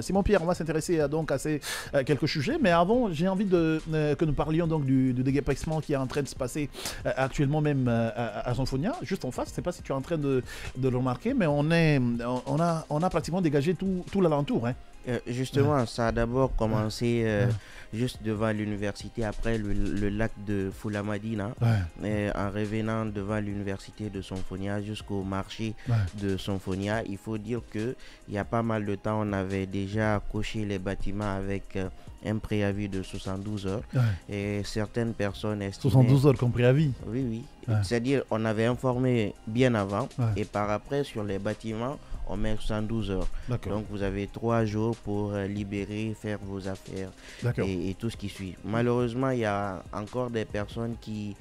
Simon Pierre, on va s'intéresser donc à ces quelques sujets, mais avant, j'ai envie que nous parlions donc du déguerpissement qui est en train de se passer actuellement même à Zonfonia, juste en face. Je ne sais pas si tu es en train de le remarquer, mais on a pratiquement dégagé tout l'alentour. Hein. Justement, ça a d'abord commencé juste devant l'université, après le lac de Fulamadina, en revenant devant l'université de Zonfonia jusqu'au marché de Zonfonia. Il faut dire qu'il y a pas mal de temps, on avait déjà coché les bâtiments avec un préavis de 72 heures. Et certaines personnes estimaient... 72 heures comme préavis? Oui, oui. C'est-à-dire on avait informé bien avant et par après sur les bâtiments, on met 72 heures. Donc vous avez 3 jours pour libérer, faire vos affaires et tout ce qui suit. Malheureusement, il y a encore des personnes qui,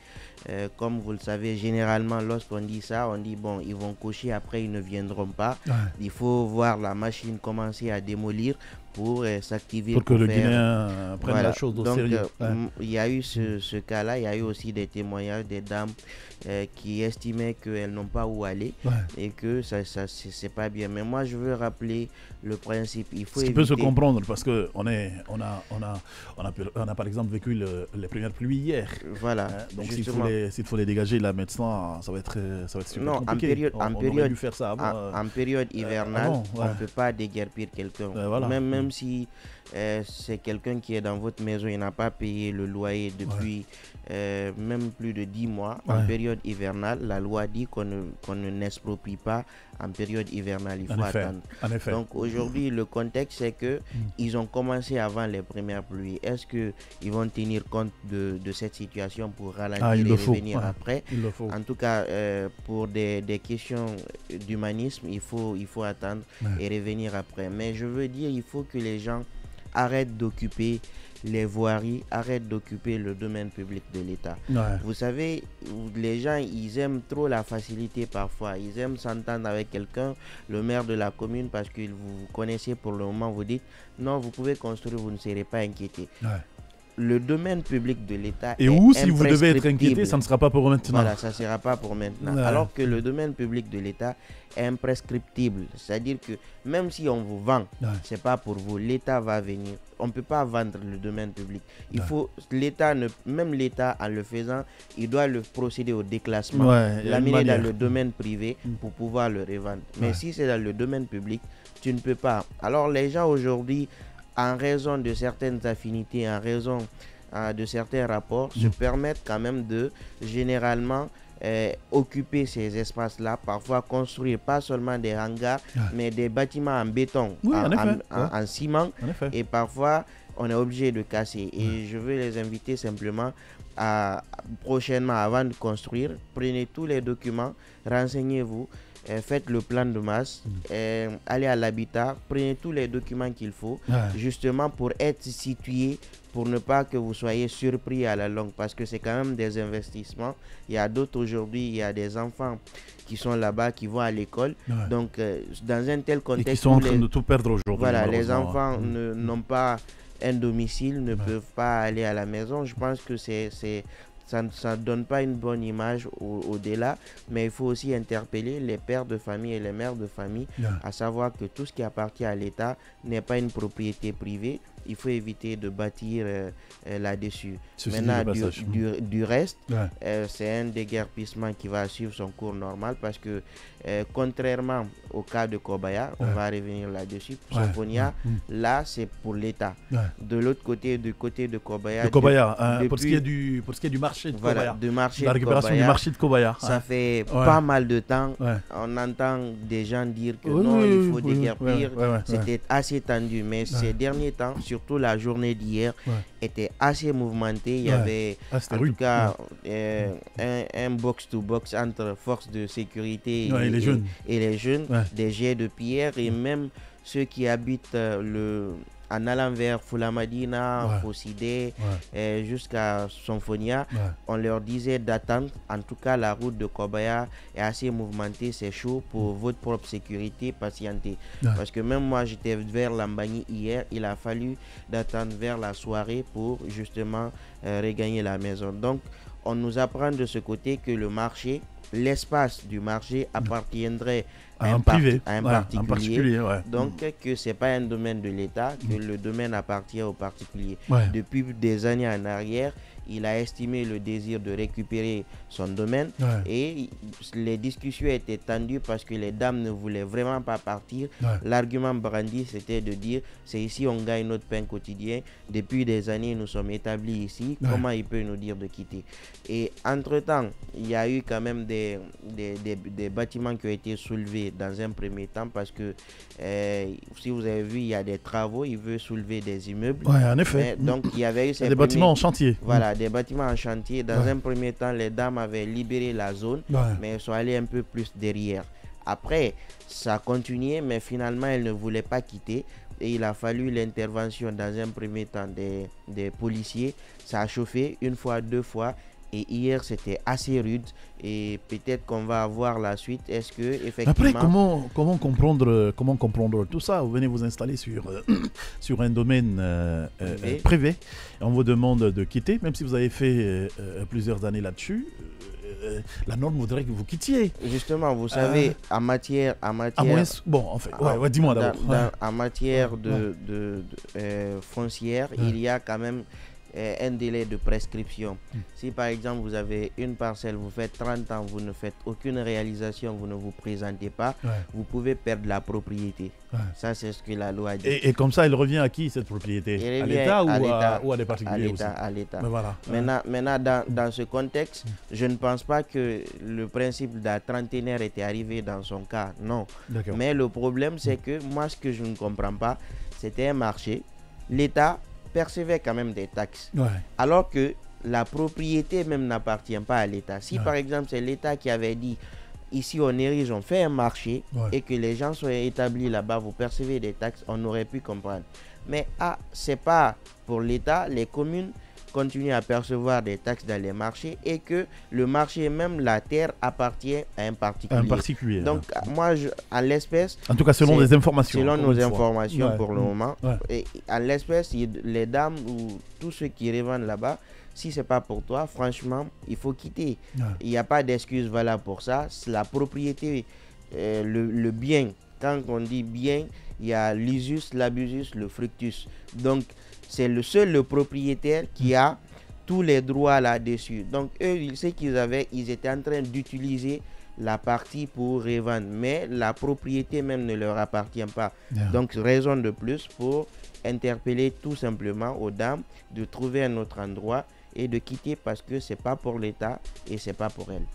comme vous le savez, généralement lorsqu'on dit ça, on dit bon, ils vont cocher, après ils ne viendront pas. Il faut voir la machine commencer à démolir pour s'activer. Pour que le Guinéen prenne la chose au sérieux. Il y a eu ce cas-là, il y a eu aussi des témoignages des dames qui estimaient qu'elles n'ont pas où aller et que ça c'est pas bien. Mais moi, je veux rappeler le principe. Il faut ce qui peut se comprendre parce qu'on a par exemple vécu les premières pluies hier. Voilà. Donc s'il faut les dégager là maintenant, ça va être super compliqué. En période hivernale, on ne peut pas déguerpir quelqu'un. Même si c'est quelqu'un qui est dans votre maison, il n'a pas payé le loyer depuis même plus de 10 mois. En période hivernale, la loi dit qu'on ne n'exproprie pas en période hivernale. Il faut attendre. Donc aujourd'hui, le contexte, c'est que ils ont commencé avant les premières pluies. Est-ce qu'ils vont tenir compte de cette situation pour ralentir et revenir après? En tout cas, pour des questions d'humanisme, il faut attendre et revenir après. Mais je veux dire, il faut que les gens arrêtent d'occuper les voiries, arrêtent d'occuper le domaine public de l'État. Vous savez, les gens, ils aiment trop la facilité parfois. Ils aiment s'entendre avec quelqu'un, le maire de la commune, parce que vous connaissez pour le moment, vous dites non, vous pouvez construire, vous ne serez pas inquiété. Le domaine public de l'État et où si vous devez être inquiété, ça ne sera pas pour maintenant. Voilà, ça ne sera pas pour maintenant. Alors que le domaine public de l'État est imprescriptible. C'est-à-dire que même si on vous vend, ce n'est pas pour vous. L'État va venir. On ne peut pas vendre le domaine public. Il faut l'État, même l'État en le faisant, il doit le procéder au déclassement, l'amener dans le domaine privé pour pouvoir le revendre. Mais si c'est dans le domaine public, tu ne peux pas. Alors les gens aujourd'hui, en raison de certaines affinités, en raison de certains rapports, se permettent quand même de généralement occuper ces espaces-là, parfois construire pas seulement des hangars, mais des bâtiments en béton, en ciment, et parfois on est obligé de casser. Et je veux les inviter simplement à prochainement, avant de construire, prenez tous les documents, renseignez-vous. Faites le plan de masse, allez à l'habitat, prenez tous les documents qu'il faut, justement pour être situé, pour ne pas que vous soyez surpris à la longue, parce que c'est quand même des investissements. Il y a d'autres aujourd'hui, il y a des enfants qui sont là-bas, qui vont à l'école. Donc, dans un tel contexte... Et qui sont en train de tout perdre aujourd'hui. Voilà, les enfants n'ont pas un domicile, ne peuvent pas aller à la maison. Je pense que ça ne donne pas une bonne image au-delà, mais il faut aussi interpeller les pères de famille et les mères de famille, à savoir que tout ce qui appartient à l'État n'est pas une propriété privée. Il faut éviter de bâtir là-dessus. Maintenant, du reste, c'est un déguerpissement qui va suivre son cours normal parce que, contrairement au cas de Kobaya, on va revenir là-dessus. Pour Zonfonia, là, c'est pour l'État. De l'autre côté, du côté de Kobaya... pour ce qui est du marché de Kobaya. La récupération du marché de Kobaya. Ça fait pas mal de temps. On entend des gens dire que non, il faut déguerpir. C'était assez tendu. Mais ces derniers temps, surtout la journée d'hier, était assez mouvementée. Il y avait en tout cas un box-to-box entre forces de sécurité et les jeunes, des jets de pierre et même ceux qui habitent en allant vers Fulamadina, Fossidé, jusqu'à Zonfonia, on leur disait d'attendre. En tout cas, la route de Kobaya est assez mouvementée, c'est chaud. Pour votre propre sécurité, patientez. Parce que même moi, j'étais vers Lambani hier, il a fallu d'attendre vers la soirée pour justement regagner la maison. Donc, on nous apprend de ce côté que le marché l'espace du marché appartiendrait à un privé, à un particulier. Donc que c'est pas un domaine de l'État, que le domaine appartient au particulier. Depuis des années en arrière, il a estimé le désir de récupérer son domaine et les discussions étaient tendues parce que les dames ne voulaient vraiment pas partir. L'argument brandi, c'était de dire c'est ici on gagne notre pain quotidien. Depuis des années, nous sommes établis ici. Comment il peut nous dire de quitter? Et entre-temps, il y a eu quand même des bâtiments qui ont été soulevés dans un premier temps parce que si vous avez vu, il y a des travaux, il veut soulever des immeubles. En effet. Donc il y avait eu des bâtiments en chantier. Voilà, des bâtiments en chantier. Dans un premier temps, les dames avaient libéré la zone, mais elles sont allées un peu plus derrière. Après, ça a continué, mais finalement, elles ne voulaient pas quitter. Et il a fallu l'intervention dans un premier temps des policiers. Ça a chauffé une fois, deux fois. Et hier, c'était assez rude. Et peut-être qu'on va avoir la suite. Est-ce que, effectivement... Après, comment comprendre tout ça? Vous venez vous installer sur un domaine privé. On vous demande de quitter, même si vous avez fait plusieurs années là-dessus. La norme voudrait que vous quittiez. Justement, vous savez, en matière... bon, en fait, dis-moi d'abord. En matière de foncière, il y a quand même un délai de prescription. Si par exemple vous avez une parcelle, vous faites 30 ans, vous ne faites aucune réalisation, vous ne vous présentez pas, vous pouvez perdre la propriété. Ça, c'est ce que la loi dit. Et comme ça, elle revient à qui cette propriété? À l'État ou à des particuliers aussi? À l'État. Voilà. Maintenant, dans ce contexte, je ne pense pas que le principe de la trentenaire était arrivé dans son cas. Non. Mais le problème, c'est que moi, ce que je ne comprends pas, c'était un marché. L'État percevait quand même des taxes. Alors que la propriété même n'appartient pas à l'État. Si par exemple, c'est l'État qui avait dit ici on érige, on fait un marché et que les gens sont établis là-bas, vous percevez des taxes, on aurait pu comprendre. Mais c'est pas pour l'État, les communes continuent à percevoir des taxes dans les marchés et que le marché, même la terre, appartient à un particulier. Donc moi, à l'espèce... En tout cas, selon les informations. Selon nos informations pour le moment. Et à l'espèce, les dames ou tous ceux qui revendent là-bas, si c'est pas pour toi, franchement, il faut quitter. Il n'y a pas d'excuse valable pour ça. La propriété, le bien, quand on dit bien, il y a l'usus, l'abusus, le fructus. Donc, c'est le propriétaire qui a tous les droits là-dessus. Donc, eux, ce qu'ils avaient, ils étaient en train d'utiliser la partie pour revendre. Mais la propriété même ne leur appartient pas. Donc, raison de plus pour interpeller tout simplement aux dames de trouver un autre endroit et de quitter parce que c'est pas pour l'État et c'est pas pour elles.